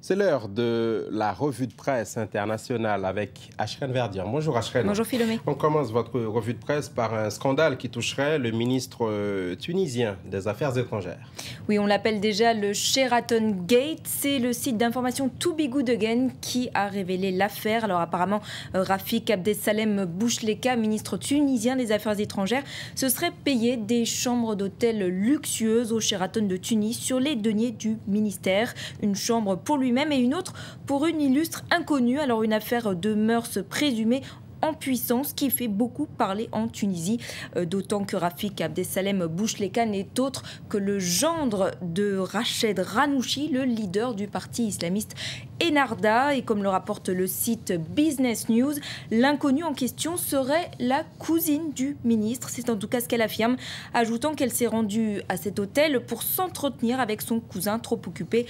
C'est l'heure de la revue de presse internationale avec Ashrène Verdian. Bonjour Ashrène. Bonjour Philomé. On commence votre revue de presse par un scandale qui toucherait le ministre tunisien des Affaires étrangères. Oui, on l'appelle déjà le Sheraton Gate. C'est le site d'information To Be Good Again qui a révélé l'affaire. Alors apparemment, Rafik Abdesalem Bouchleka, ministre tunisien des Affaires étrangères, se serait payé des chambres d'hôtel luxueuses au Sheraton de Tunis sur les deniers du ministère. Une chambre pour lui-même et une autre pour une illustre inconnue. Alors une affaire de mœurs présumée en puissance qui fait beaucoup parler en Tunisie, d'autant que Rafik Abdesalem Bouchleka n'est autre que le gendre de Rached Ghannouchi, le leader du parti islamiste Ennahda. Et comme le rapporte le site Business News, l'inconnue en question serait la cousine du ministre. C'est en tout cas ce qu'elle affirme, ajoutant qu'elle s'est rendue à cet hôtel pour s'entretenir avec son cousin, trop occupé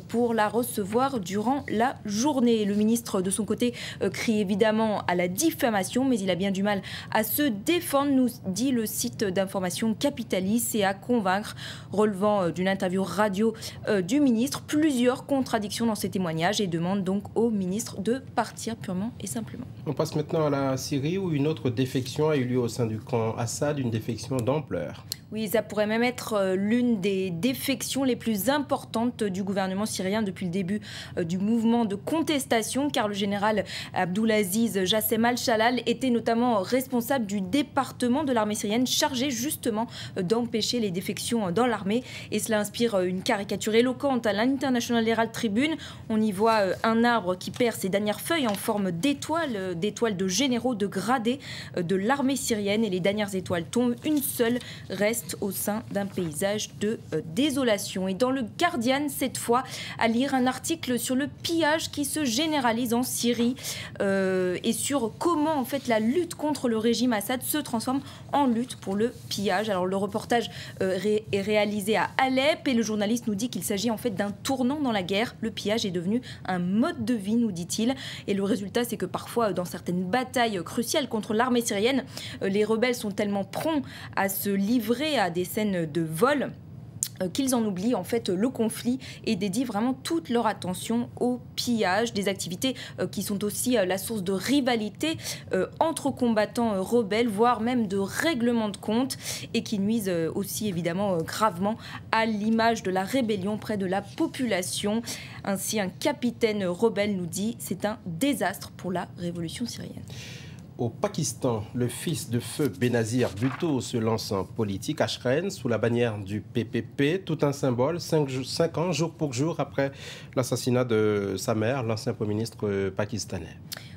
pour la recevoir durant la journée. Le ministre, de son côté, crie évidemment à la diffamation, mais il a bien du mal à se défendre, nous dit le site d'information Capitalis, et à convaincre, relevant d'une interview radio du ministre. Plusieurs contradictions dans ses témoignages et demande donc au ministre de partir purement et simplement. On passe maintenant à la Syrie où une autre défection a eu lieu au sein du camp Assad, une défection d'ampleur. Oui, ça pourrait même être l'une des défections les plus importantes du gouvernement syrien depuis le début du mouvement de contestation, car le général Abdulaziz Jassem al-Chalal était notamment responsable du département de l'armée syrienne chargé justement d'empêcher les défections dans l'armée. Et cela inspire une caricature éloquente à l'International Herald Tribune. On y voit un arbre qui perd ses dernières feuilles en forme d'étoiles de généraux de gradés de l'armée syrienne, et les dernières étoiles tombent, une seule reste au sein d'un paysage de désolation. Et dans le Guardian, cette fois, à lire un article sur le pillage qui se généralise en Syrie et sur comment en fait la lutte contre le régime Assad se transforme en lutte pour le pillage. Alors le reportage est réalisé à Alep et le journaliste nous dit qu'il s'agit en fait d'un tournant dans la guerre. Le pillage est devenu un mode de vie, nous dit-il. Et le résultat, c'est que parfois, dans certaines batailles cruciales contre l'armée syrienne, les rebelles sont tellement prompts à se livrer à des scènes de vol qu'ils en oublient en fait le conflit et dédient vraiment toute leur attention au pillage, des activités qui sont aussi la source de rivalité entre combattants rebelles, voire même de règlement de compte, et qui nuisent aussi évidemment gravement à l'image de la rébellion près de la population. Ainsi, un capitaine rebelle nous dit: c'est un désastre pour la révolution syrienne. Au Pakistan, le fils de feu Benazir Bhutto se lance en politique à Ashrène sous la bannière du PPP, tout un symbole, 5 ans, jour pour jour, après l'assassinat de sa mère, l'ancien Premier ministre pakistanais.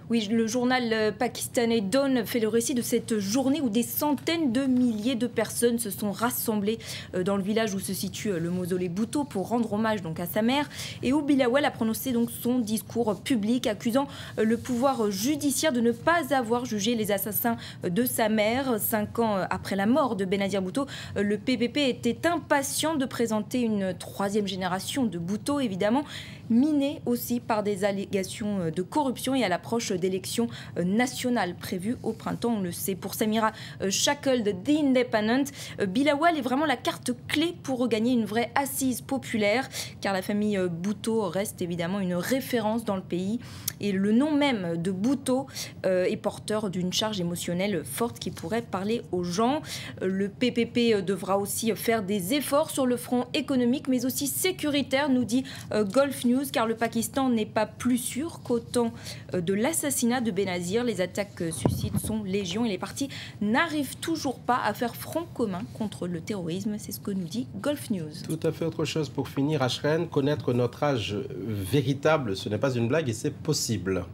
Oui, le journal pakistanais Dawn fait le récit de cette journée où des centaines de milliers de personnes se sont rassemblées dans le village où se situe le mausolée Bhutto pour rendre hommage donc à sa mère, et où Bilawal a prononcé donc son discours public accusant le pouvoir judiciaire de ne pas avoir jugé les assassins de sa mère. 5 ans après la mort de Benazir Bhutto, le PPP était impatient de présenter une troisième génération de Bhutto, évidemment, minée aussi par des allégations de corruption et à l'approche d'élections nationales prévues au printemps, on le sait. Pour Samira Shackle de The Independent, Bilawal est vraiment la carte clé pour regagner une vraie assise populaire, car la famille Bhutto reste évidemment une référence dans le pays, et le nom même de Bhutto est porteur d'une charge émotionnelle forte qui pourrait parler aux gens. Le PPP devra aussi faire des efforts sur le front économique mais aussi sécuritaire, nous dit Gulf News, car le Pakistan n'est pas plus sûr qu'au temps de l'assassinat de Benazir. Les attaques suicides sont légion et les partis n'arrivent toujours pas à faire front commun contre le terrorisme. C'est ce que nous dit Gulf News. Tout à fait autre chose pour finir, Ashrène. Connaître notre âge véritable, ce n'est pas une blague et c'est possible.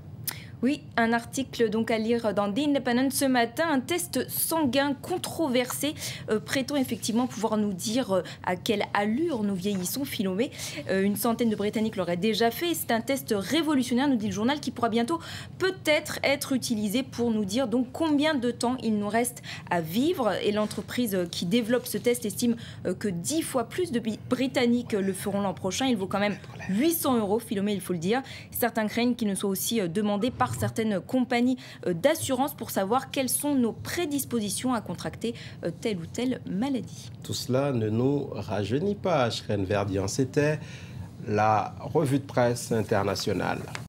Oui, un article donc à lire dans The Independent ce matin. Un test sanguin controversé prétend effectivement pouvoir nous dire à quelle allure nous vieillissons, Philomé. Une centaine de Britanniques l'auraient déjà fait. C'est un test révolutionnaire, nous dit le journal, qui pourra bientôt peut-être être utilisé pour nous dire donc combien de temps il nous reste à vivre. Et l'entreprise qui développe ce test estime que 10 fois plus de Britanniques le feront l'an prochain. Il vaut quand même 800 €, Philomé, il faut le dire. Certains craignent qu'il ne soit aussi demandé par certaines compagnies d'assurance pour savoir quelles sont nos prédispositions à contracter telle ou telle maladie. Tout cela ne nous rajeunit pas, Ashrène Verdian. C'était la revue de presse internationale.